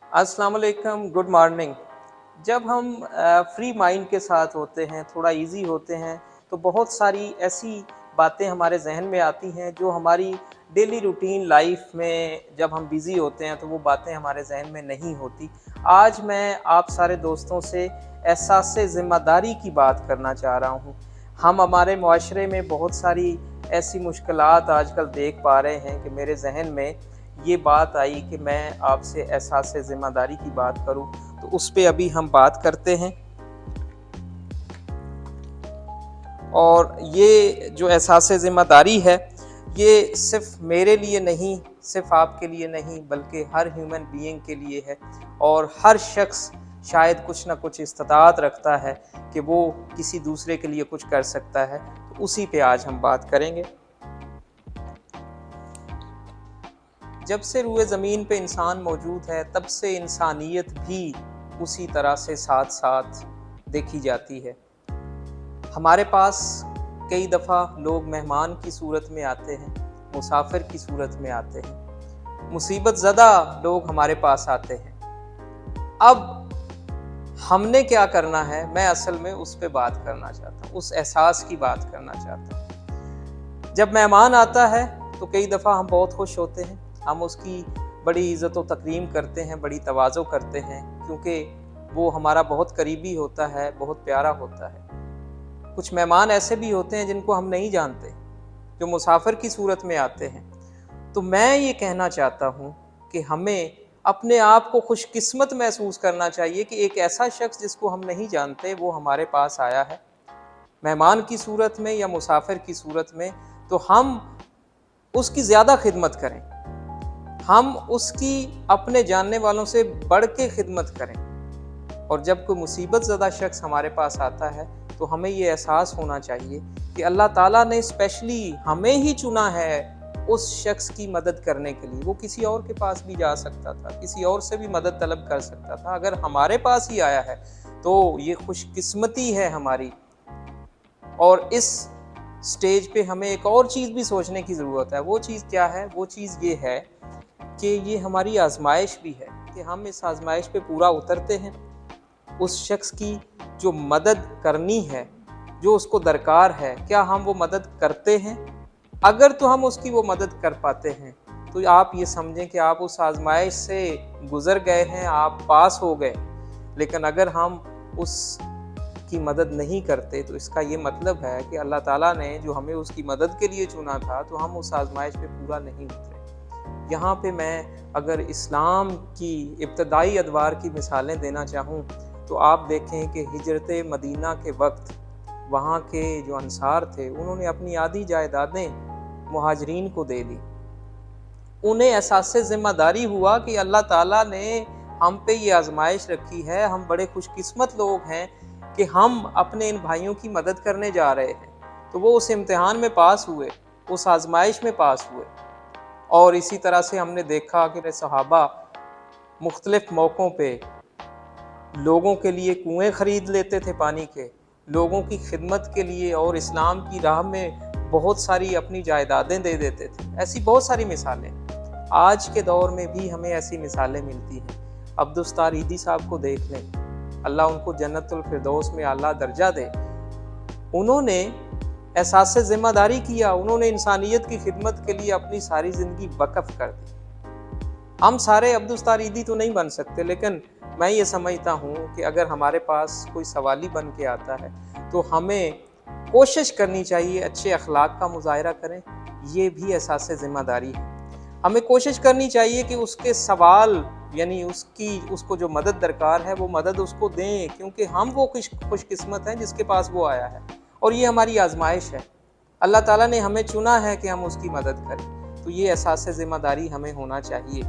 अस्सलाम वालेकुम, good morning. जब हम फ्री माइंड के साथ होते हैं, थोड़ा इजी होते हैं, तो बहुत सारी ऐसी बातें हमारे जहन में आती हैं जो हमारी डेली रूटीन लाइफ में जब हम बिज़ी होते हैं तो वो बातें हमारे जहन में नहीं होती। आज मैं आप सारे दोस्तों से एहसास ज़िम्मेदारी की बात करना चाह रहा हूँ। हम हमारे मुआशरे में बहुत सारी ऐसी मुश्किलात आजकल देख पा रहे हैं कि मेरे जहन में ये बात आई कि मैं आपसे एहसास ज़िम्मेदारी की बात करूं, तो उस पे अभी हम बात करते हैं। और ये जो एहसास ज़िम्मेदारी है, ये सिर्फ मेरे लिए नहीं, सिर्फ आपके लिए नहीं, बल्कि हर ह्यूमन बीइंग के लिए है। और हर शख्स शायद कुछ ना कुछ इस्तिताअत रखता है कि वो किसी दूसरे के लिए कुछ कर सकता है, तो उसी पे आज हम बात करेंगे। जब से रूए ज़मीन पे इंसान मौजूद है, तब से इंसानियत भी उसी तरह से साथ साथ देखी जाती है। हमारे पास कई दफ़ा लोग मेहमान की सूरत में आते हैं, मुसाफिर की सूरत में आते हैं, मुसीबत ज़दा लोग हमारे पास आते हैं। अब हमने क्या करना है, मैं असल में उस पे बात करना चाहता हूँ, उस एहसास की बात करना चाहता हूँ। जब मेहमान आता है तो कई दफ़ा हम बहुत खुश होते हैं, हम उसकी बड़ी इज़्ज़त व तकरीम करते हैं, बड़ी तवाज़ो करते हैं, क्योंकि वो हमारा बहुत करीबी होता है, बहुत प्यारा होता है। कुछ मेहमान ऐसे भी होते हैं जिनको हम नहीं जानते, जो मुसाफिर की सूरत में आते हैं। तो मैं ये कहना चाहता हूँ कि हमें अपने आप को खुशकिस्मत महसूस करना चाहिए कि एक ऐसा शख्स जिसको हम नहीं जानते वो हमारे पास आया है, मेहमान की सूरत में या मुसाफिर की सूरत में, तो हम उसकी ज़्यादा खिदमत करें, हम उसकी अपने जानने वालों से बढ़ के खिदमत करें। और जब कोई मुसीबत ज़दा शख्स हमारे पास आता है तो हमें ये एहसास होना चाहिए कि अल्लाह ताला ने स्पेशली हमें ही चुना है उस शख्स की मदद करने के लिए। वो किसी और के पास भी जा सकता था, किसी और से भी मदद तलब कर सकता था, अगर हमारे पास ही आया है तो ये खुशकिस्मती है हमारी। और इस स्टेज पे हमें एक और चीज़ भी सोचने की ज़रूरत है। वो चीज़ क्या है? वो चीज़ ये है कि ये हमारी आजमाइश भी है कि हम इस आजमाइश पे पूरा उतरते हैं। उस शख्स की जो मदद करनी है, जो उसको दरकार है, क्या हम वो मदद करते हैं? अगर तो हम उसकी वो मदद कर पाते हैं तो आप ये समझें कि आप उस आजमाइश से गुज़र गए हैं, आप पास हो गए। लेकिन अगर हम उसकी मदद नहीं करते तो इसका ये मतलब है कि अल्लाह ताला ने जो हमें उसकी मदद के लिए चुना था तो हम उस आजमाइश पे पूरा नहीं उतरे। यहाँ पे मैं अगर इस्लाम की इब्तदाई अदवार की मिसालें देना चाहूँ तो आप देखें कि हिजरत मदीना के वक्त वहाँ के जो अंसार थे उन्होंने अपनी आधी जायदादें मुहाजिरीन को दे दी। उन्हें एहसास ज़िम्मेदारी हुआ कि अल्लाह ताला ने हम पे ये आजमाइश रखी है, हम बड़े खुशकिस्मत लोग हैं कि हम अपने इन भाइयों की मदद करने जा रहे हैं। तो वो उस इम्तिहान में पास हुए, उस आजमाइश में पास हुए। और इसी तरह से हमने देखा कि सहाबा मुख्तलिफ मौक़ों पे लोगों के लिए कुएँ ख़रीद लेते थे पानी के, लोगों की खिदमत के लिए और इस्लाम की राह में बहुत सारी अपनी जायदादें दे देते थे। ऐसी बहुत सारी मिसालें आज के दौर में भी हमें ऐसी मिसालें मिलती हैं। अब्दुस्तार ईदी साहब को देख लें, अल्लाह उनको जन्नतुल फिरदौस में आला दर्जा दे। उन्होंने एहसास ज़िम्मेदारी किया, उन्होंने इंसानियत की खिदमत के लिए अपनी सारी ज़िंदगी वक़्फ़ कर दी। हम सारे अब्दुस्तार ईदी तो नहीं बन सकते, लेकिन मैं ये समझता हूँ कि अगर हमारे पास कोई सवाली बन के आता है तो हमें कोशिश करनी चाहिए अच्छे अखलाक का मुज़ाहिरा करें। ये भी एहसास ज़िम्मेदारी है। हमें कोशिश करनी चाहिए कि उसके सवाल यानी उसको जो मदद दरकार है वो मदद उसको दें, क्योंकि हम वो खुशकिस्मत हैं जिसके पास वो आया है और ये हमारी आजमाइश है। अल्लाह ताला ने हमें चुना है कि हम उसकी मदद करें, तो ये एहसास ज़िम्मेदारी हमें होना चाहिए।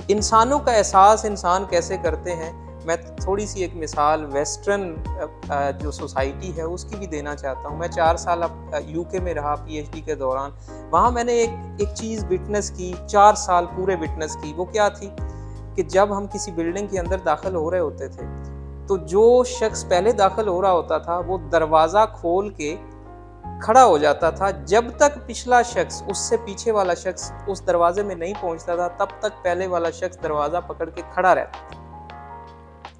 इंसानों का एहसास इंसान कैसे करते हैं, मैं थोड़ी सी एक मिसाल वेस्टर्न जो सोसाइटी है उसकी भी देना चाहता हूँ। मैं 4 साल अब यूके में रहा पीएचडी के दौरान। वहाँ मैंने एक चीज़ विटनेस की, 4 साल पूरे विटनेस की। वो क्या थी कि जब हम किसी बिल्डिंग के अंदर दाखिल हो रहे होते थे तो जो शख्स पहले दाखिल हो रहा होता था वो दरवाज़ा खोल के खड़ा हो जाता था। जब तक पिछला शख्स, उससे पीछे वाला शख्स उस दरवाजे में नहीं पहुंचता था, तब तक पहले वाला शख्स दरवाज़ा पकड़ के खड़ा रहता था।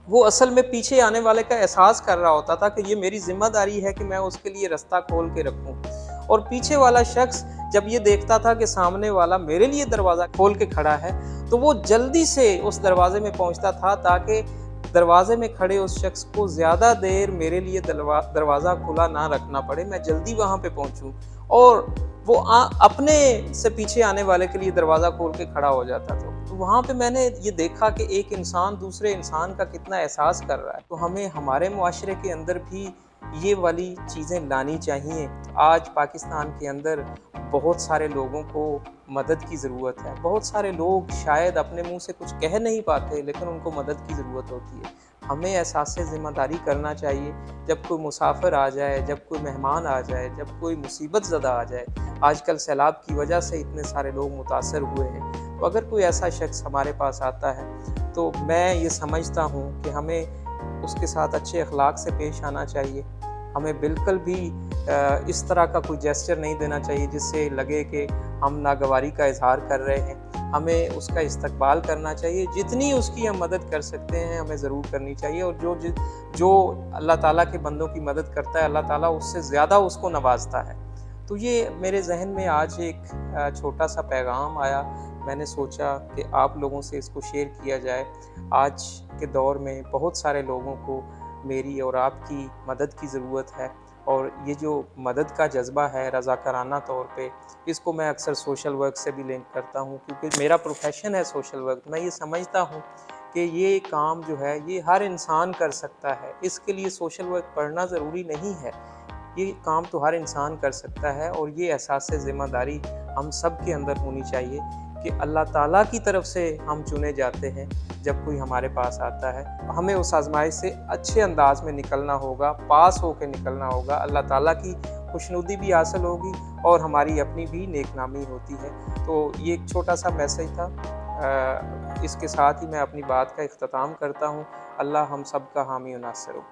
वो असल में पीछे आने वाले का एहसास कर रहा होता था कि ये मेरी ज़िम्मेदारी है कि मैं उसके लिए रास्ता खोल के रखूं। और पीछे वाला शख्स जब ये देखता था कि सामने वाला मेरे लिए दरवाज़ा खोल के खड़ा है, तो वो जल्दी से उस दरवाजे में पहुंचता था, ताकि दरवाजे में खड़े उस शख्स को ज़्यादा देर मेरे लिए दरवाज़ा खुला ना रखना पड़े, मैं जल्दी वहाँ पे पहुँचूँ। और वो अपने से पीछे आने वाले के लिए दरवाज़ा खोल के खड़ा हो जाता था। तो वहाँ पे मैंने ये देखा कि एक इंसान दूसरे इंसान का कितना एहसास कर रहा है। तो हमें हमारे मुआशरे के अंदर भी ये वाली चीज़ें लानी चाहिए। आज पाकिस्तान के अंदर बहुत सारे लोगों को मदद की ज़रूरत है। बहुत सारे लोग शायद अपने मुंह से कुछ कह नहीं पाते, लेकिन उनको मदद की ज़रूरत होती है। हमें एहसास ज़िम्मेदारी करना चाहिए। जब कोई मुसाफिर आ जाए, जब कोई मेहमान आ जाए, जब कोई मुसीबत ज़दा आ जाए, आजकल सैलाब की वजह से इतने सारे लोग मुतासर हुए हैं, तो अगर कोई ऐसा शख्स हमारे पास आता है, तो मैं ये समझता हूँ कि हमें उसके साथ अच्छे अखलाक से पेश आना चाहिए। हमें बिल्कुल भी इस तरह का कोई जेस्चर नहीं देना चाहिए जिससे लगे कि हम नागवारी का इजहार कर रहे हैं। हमें उसका इस्तकबाल करना चाहिए। जितनी उसकी हम मदद कर सकते हैं हमें ज़रूर करनी चाहिए। और जो अल्लाह ताला के बंदों की मदद करता है, अल्लाह ताला उससे ज़्यादा उसको नवाजता है। तो ये मेरे जहन में आज एक छोटा सा पैगाम आया। मैंने सोचा कि आप लोगों से इसको शेयर किया जाए। आज के दौर में बहुत सारे लोगों को मेरी और आपकी मदद की ज़रूरत है, और ये जो मदद का जज्बा है रज़ाकाराना तौर पे, इसको मैं अक्सर सोशल वर्क से भी लिंक करता हूँ, क्योंकि मेरा प्रोफेशन है सोशल वर्क। मैं ये समझता हूँ कि ये काम जो है ये हर इंसान कर सकता है। इसके लिए सोशल वर्क पढ़ना ज़रूरी नहीं है। ये काम तो हर इंसान कर सकता है, और ये एहसास ज़िम्मेदारी हम सब के अंदर होनी चाहिए कि अल्लाह ताला की तरफ से हम चुने जाते हैं। जब कोई हमारे पास आता है, हमें उस आज़माइश से अच्छे अंदाज में निकलना होगा, पास होकर निकलना होगा। अल्लाह ताला की खुशनुदी भी हासिल होगी और हमारी अपनी भी नेकनामी होती है। तो ये एक छोटा सा मैसेज था। इसके साथ ही मैं अपनी बात का इख्तिताम करता हूँ। अल्लाह हम सब का हामी और नासिर हो।